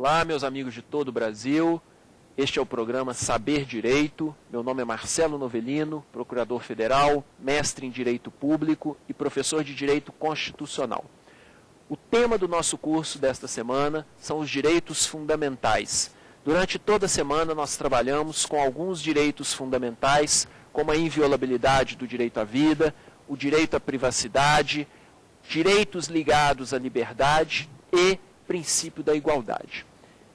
Olá, meus amigos de todo o Brasil. Este é o programa Saber Direito. Meu nome é Marcelo Novelino, procurador federal, mestre em Direito Público e professor de Direito Constitucional. O tema do nosso curso desta semana são os direitos fundamentais. Durante toda a semana nós trabalhamos com alguns direitos fundamentais, como a inviolabilidade do direito à vida, o direito à privacidade, direitos ligados à liberdade e princípio da igualdade.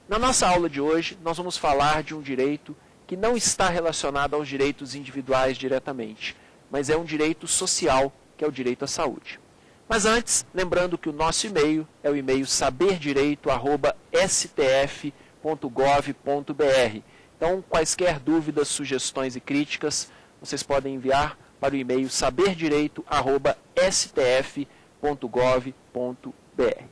Na nossa aula de hoje, nós vamos falar de um direito que não está relacionado aos direitos individuais diretamente, mas é um direito social, que é o direito à saúde. Mas antes, lembrando que o nosso e-mail é o e-mail saberdireito@stf.gov.br. Então, quaisquer dúvidas, sugestões e críticas, vocês podem enviar para o e-mail saberdireito@stf.gov.br.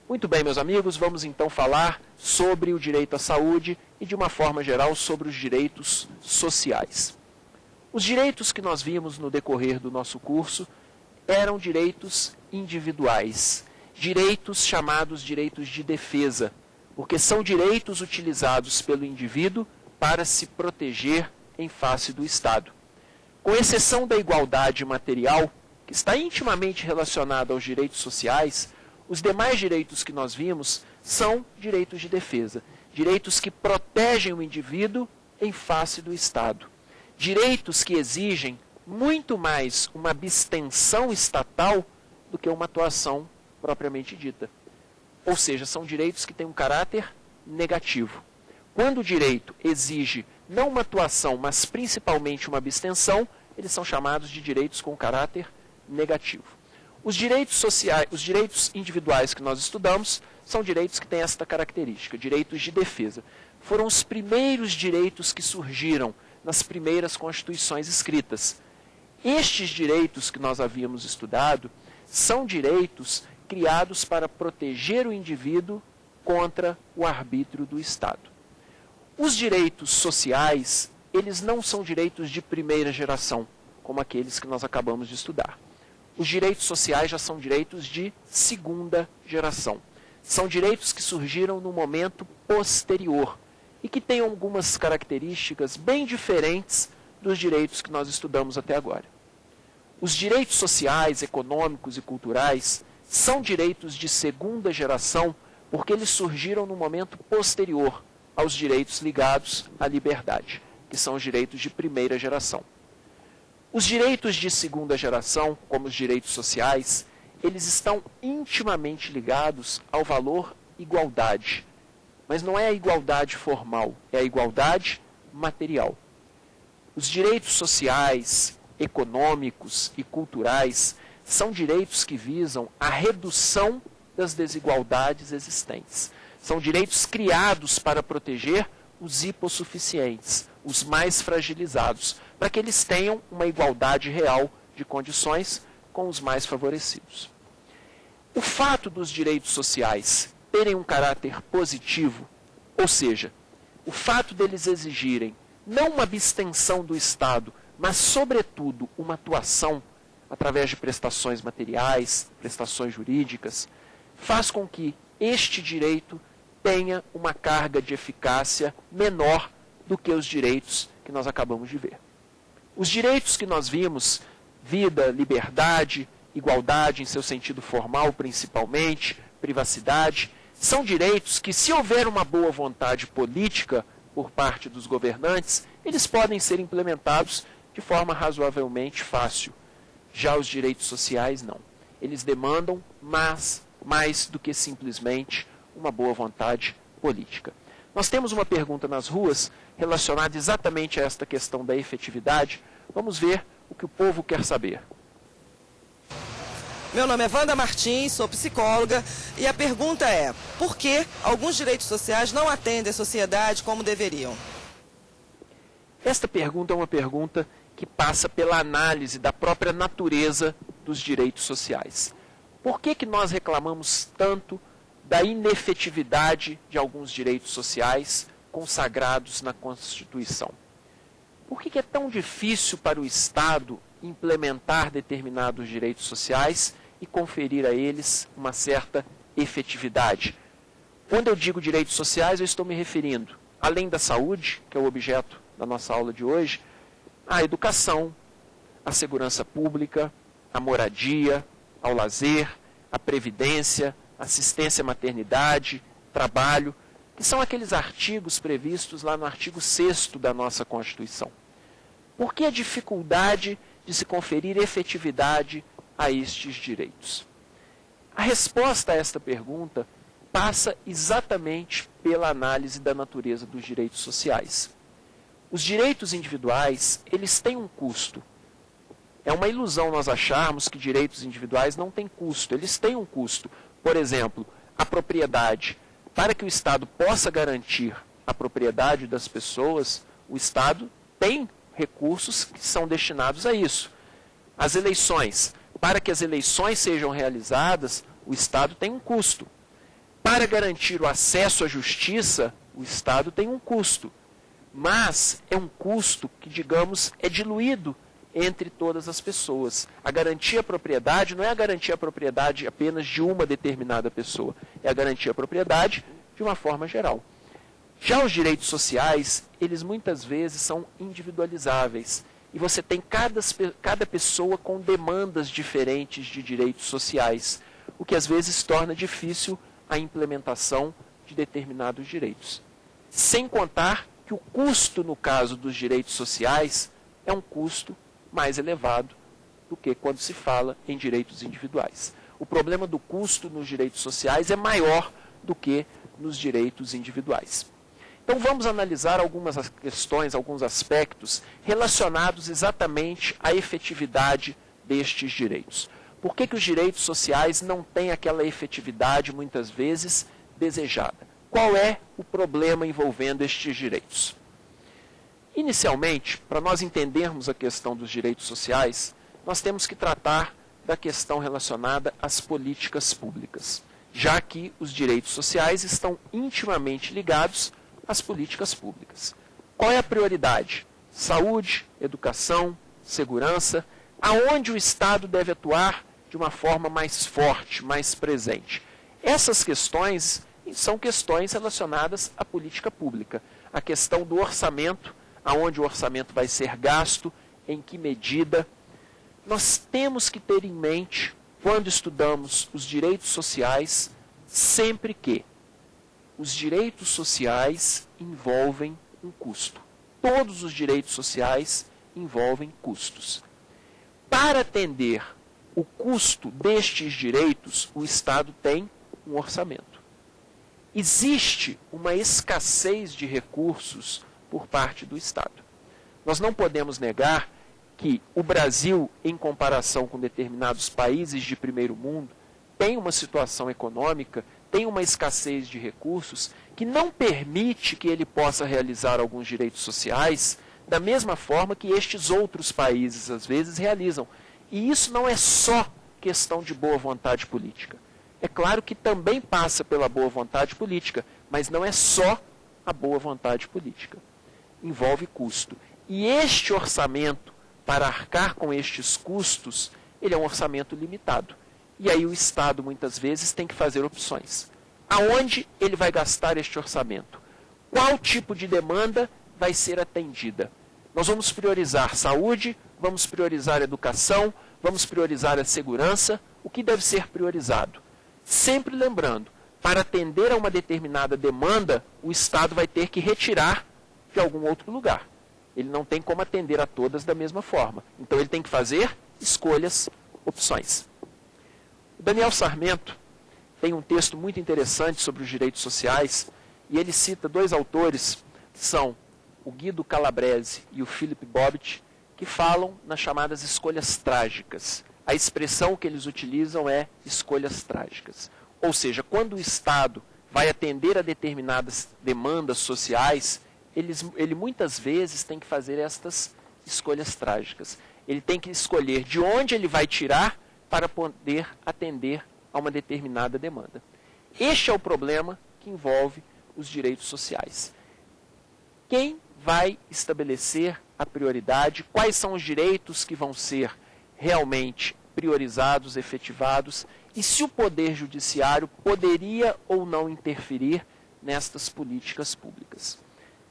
Muito bem, meus amigos, vamos então falar sobre o direito à saúde e, de uma forma geral, sobre os direitos sociais. Os direitos que nós vimos no decorrer do nosso curso eram direitos individuais, direitos chamados direitos de defesa, porque são direitos utilizados pelo indivíduo para se proteger em face do Estado. Com exceção da igualdade material, que está intimamente relacionada aos direitos sociais, os demais direitos que nós vimos são direitos de defesa, direitos que protegem o indivíduo em face do Estado, direitos que exigem muito mais uma abstenção estatal do que uma atuação propriamente dita. Ou seja, são direitos que têm um caráter negativo. Quando o direito exige não uma atuação, mas principalmente uma abstenção, eles são chamados de direitos com caráter negativo. Os direitos sociais, os direitos individuais que nós estudamos, são direitos que têm esta característica, direitos de defesa. Foram os primeiros direitos que surgiram nas primeiras constituições escritas. Estes direitos que nós havíamos estudado são direitos criados para proteger o indivíduo contra o arbítrio do Estado. Os direitos sociais, eles não são direitos de primeira geração, como aqueles que nós acabamos de estudar. Os direitos sociais já são direitos de segunda geração. São direitos que surgiram no momento posterior e que têm algumas características bem diferentes dos direitos que nós estudamos até agora. Os direitos sociais, econômicos e culturais são direitos de segunda geração porque eles surgiram no momento posterior aos direitos ligados à liberdade, que são os direitos de primeira geração. Os direitos de segunda geração, como os direitos sociais, eles estão intimamente ligados ao valor igualdade. Mas não é a igualdade formal, é a igualdade material. Os direitos sociais, econômicos e culturais são direitos que visam a redução das desigualdades existentes. São direitos criados para proteger os hipossuficientes, os mais fragilizados, para que eles tenham uma igualdade real de condições com os mais favorecidos. O fato dos direitos sociais terem um caráter positivo, ou seja, o fato deles exigirem não uma abstenção do Estado, mas, sobretudo, uma atuação através de prestações materiais, prestações jurídicas, faz com que este direito tenha uma carga de eficácia menor do que os direitos que nós acabamos de ver. Os direitos que nós vimos, vida, liberdade, igualdade em seu sentido formal principalmente, privacidade, são direitos que, se houver uma boa vontade política por parte dos governantes, eles podem ser implementados de forma razoavelmente fácil. Já os direitos sociais, não. Eles demandam mais do que simplesmente uma boa vontade política. Nós temos uma pergunta nas ruas relacionada exatamente a esta questão da efetividade. Vamos ver o que o povo quer saber. Meu nome é Wanda Martins, sou psicóloga e a pergunta é: por que alguns direitos sociais não atendem a sociedade como deveriam? Esta pergunta é uma pergunta que passa pela análise da própria natureza dos direitos sociais. Por que nós reclamamos tanto da inefetividade de alguns direitos sociais consagrados na Constituição? Por que é tão difícil para o Estado implementar determinados direitos sociais e conferir a eles uma certa efetividade? Quando eu digo direitos sociais, eu estou me referindo, além da saúde, que é o objeto da nossa aula de hoje, à educação, à segurança pública, à moradia, ao lazer, à previdência, assistência à maternidade, trabalho, que são aqueles artigos previstos lá no artigo 6º da nossa Constituição. Por que a dificuldade de se conferir efetividade a estes direitos? A resposta a esta pergunta passa exatamente pela análise da natureza dos direitos sociais. Os direitos individuais, eles têm um custo. É uma ilusão nós acharmos que direitos individuais não têm custo. Eles têm um custo. Por exemplo, a propriedade. Para que o Estado possa garantir a propriedade das pessoas, o Estado tem recursos que são destinados a isso. As eleições. Para que as eleições sejam realizadas, o Estado tem um custo. Para garantir o acesso à justiça, o Estado tem um custo. Mas é um custo que, digamos, é diluído entre todas as pessoas. A garantia à propriedade não é a garantia à propriedade apenas de uma determinada pessoa, é a garantia à propriedade de uma forma geral. Já os direitos sociais, eles muitas vezes são individualizáveis, e você tem cada pessoa com demandas diferentes de direitos sociais, o que às vezes torna difícil a implementação de determinados direitos. Sem contar que o custo, no caso dos direitos sociais, é um custo mais elevado do que quando se fala em direitos individuais. O problema do custo nos direitos sociais é maior do que nos direitos individuais. Então vamos analisar algumas questões, alguns aspectos relacionados exatamente à efetividade destes direitos. Por que os direitos sociais não têm aquela efetividade, muitas vezes, desejada? Qual é o problema envolvendo estes direitos? Inicialmente, para nós entendermos a questão dos direitos sociais, nós temos que tratar da questão relacionada às políticas públicas, já que os direitos sociais estão intimamente ligados às políticas públicas. Qual é a prioridade? Saúde, educação, segurança, aonde o Estado deve atuar de uma forma mais forte, mais presente. Essas questões são questões relacionadas à política pública. A questão do orçamento, aonde o orçamento vai ser gasto, em que medida. Nós temos que ter em mente, quando estudamos os direitos sociais, sempre que os direitos sociais envolvem um custo. Todos os direitos sociais envolvem custos. Para atender o custo destes direitos, o Estado tem um orçamento. Existe uma escassez de recursos por parte do Estado. Nós não podemos negar que o Brasil, em comparação com determinados países de primeiro mundo, tem uma situação econômica, tem uma escassez de recursos que não permite que ele possa realizar alguns direitos sociais da mesma forma que estes outros países, às vezes, realizam. E isso não é só questão de boa vontade política. É claro que também passa pela boa vontade política, mas não é só a boa vontade política. Envolve custo. E este orçamento, para arcar com estes custos, ele é um orçamento limitado. E aí o Estado, muitas vezes, tem que fazer opções. Aonde ele vai gastar este orçamento? Qual tipo de demanda vai ser atendida? Nós vamos priorizar saúde, vamos priorizar educação, vamos priorizar a segurança. O que deve ser priorizado? Sempre lembrando, para atender a uma determinada demanda, o Estado vai ter que retirar de algum outro lugar. Ele não tem como atender a todas da mesma forma. Então ele tem que fazer escolhas, opções. O Daniel Sarmento tem um texto muito interessante sobre os direitos sociais, e ele cita dois autores, que são o Guido Calabrese e o Philip Bobbitt, que falam nas chamadas escolhas trágicas. A expressão que eles utilizam é escolhas trágicas. Ou seja, quando o Estado vai atender a determinadas demandas sociais, ele muitas vezes tem que fazer estas escolhas trágicas. Ele tem que escolher de onde ele vai tirar para poder atender a uma determinada demanda. Este é o problema que envolve os direitos sociais. Quem vai estabelecer a prioridade? Quais são os direitos que vão ser realmente priorizados, efetivados, e se o Poder Judiciário poderia ou não interferir nestas políticas públicas.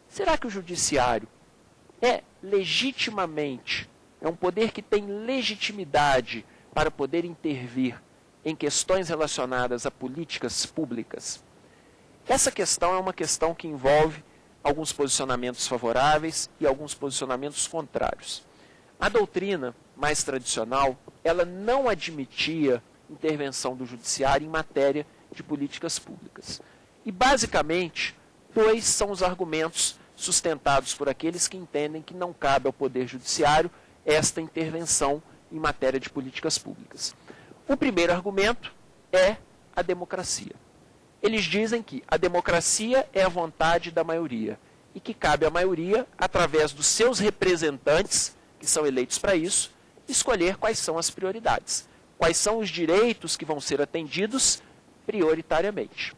Será que o Judiciário é um poder que tem legitimidade para poder intervir em questões relacionadas a políticas públicas? Essa questão é uma questão que envolve alguns posicionamentos favoráveis e alguns posicionamentos contrários. A doutrina mais tradicional, ela não admitia intervenção do judiciário em matéria de políticas públicas. E, basicamente, dois são os argumentos sustentados por aqueles que entendem que não cabe ao Poder Judiciário esta intervenção em matéria de políticas públicas. O primeiro argumento é a democracia. Eles dizem que a democracia é a vontade da maioria e que cabe à maioria, através dos seus representantes, que são eleitos para isso, escolher quais são as prioridades, quais são os direitos que vão ser atendidos prioritariamente.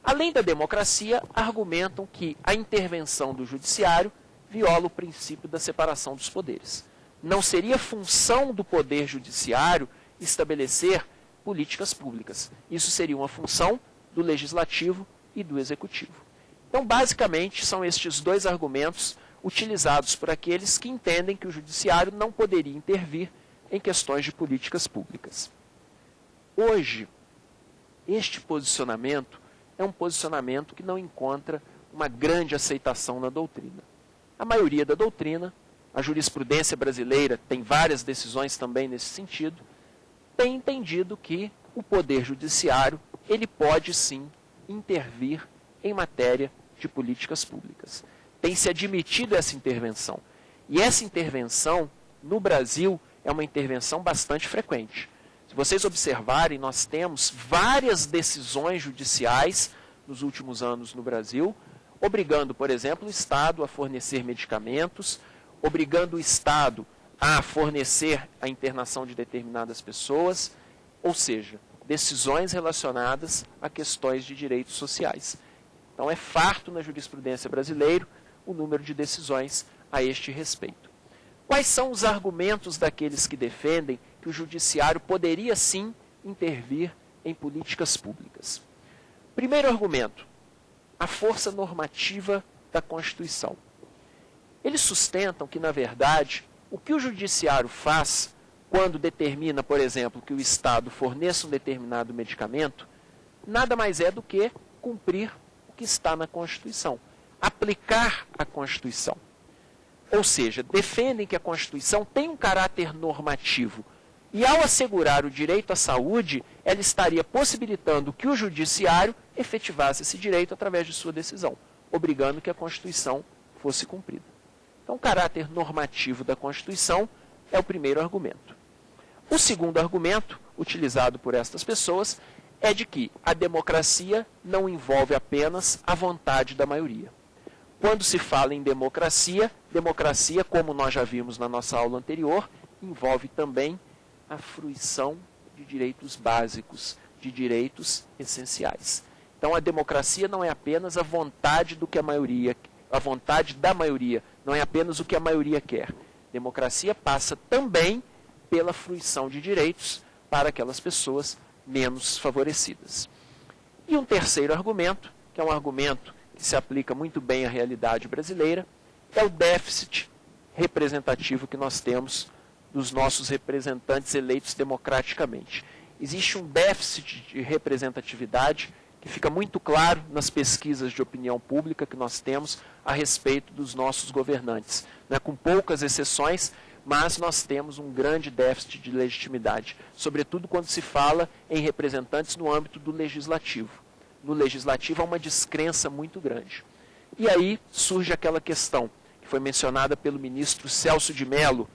Além da democracia, argumentam que a intervenção do judiciário viola o princípio da separação dos poderes. Não seria função do Poder Judiciário estabelecer políticas públicas. Isso seria uma função do Legislativo e do Executivo. Então, basicamente, são estes dois argumentos utilizados por aqueles que entendem que o Judiciário não poderia intervir em questões de políticas públicas. Hoje, este posicionamento é um posicionamento que não encontra uma grande aceitação na doutrina. A maioria da doutrina, a jurisprudência brasileira tem várias decisões também nesse sentido, tem entendido que o Poder Judiciário ele pode sim intervir em matéria de políticas públicas. Tem se admitido essa intervenção. E essa intervenção, no Brasil, é uma intervenção bastante frequente. Se vocês observarem, nós temos várias decisões judiciais nos últimos anos no Brasil, obrigando, por exemplo, o Estado a fornecer medicamentos, obrigando o Estado a fornecer a internação de determinadas pessoas, ou seja, decisões relacionadas a questões de direitos sociais. Então é farto na jurisprudência brasileira o número de decisões a este respeito. Quais são os argumentos daqueles que defendem que o judiciário poderia sim intervir em políticas públicas? Primeiro argumento, a força normativa da Constituição. Eles sustentam que, na verdade, o que o judiciário faz quando determina, por exemplo, que o Estado forneça um determinado medicamento, nada mais é do que cumprir o que está na Constituição, aplicar a Constituição. Ou seja, defendem que a Constituição tem um caráter normativo e, ao assegurar o direito à saúde, ela estaria possibilitando que o judiciário efetivasse esse direito através de sua decisão, obrigando que a Constituição fosse cumprida. Então, o caráter normativo da Constituição é o primeiro argumento. O segundo argumento, utilizado por estas pessoas, é de que a democracia não envolve apenas a vontade da maioria. Quando se fala em democracia, democracia, como nós já vimos na nossa aula anterior, envolve também a fruição de direitos básicos, de direitos essenciais. Então, a democracia não é apenas a vontade do que a vontade da maioria, não é apenas o que a maioria quer. Democracia passa também pela fruição de direitos para aquelas pessoas menos favorecidas. E um terceiro argumento, que é um argumento que se aplica muito bem à realidade brasileira, é o déficit representativo que nós temos dos nossos representantes eleitos democraticamente. Existe um déficit de representatividade que fica muito claro nas pesquisas de opinião pública que nós temos a respeito dos nossos governantes. Com poucas exceções, mas nós temos um grande déficit de legitimidade, sobretudo quando se fala em representantes no âmbito do legislativo. No legislativo há uma descrença muito grande. E aí surge aquela questão que foi mencionada pelo ministro Celso de Mello,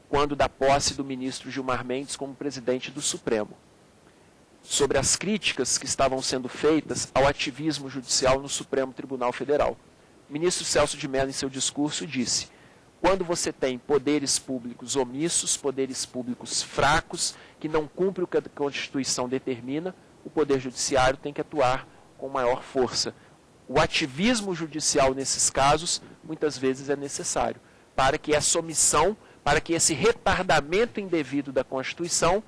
quando da posse do ministro Gilmar Mendes como presidente do Supremo, sobre as críticas que estavam sendo feitas ao ativismo judicial no Supremo Tribunal Federal. O ministro Celso de Mello, em seu discurso, disse: quando você tem poderes públicos omissos, poderes públicos fracos, que não cumprem o que a Constituição determina, o Poder Judiciário tem que atuar com maior força. O ativismo judicial, nesses casos, muitas vezes é necessário, para que essa omissão, para que esse retardamento indevido da Constituição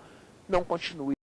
não continue.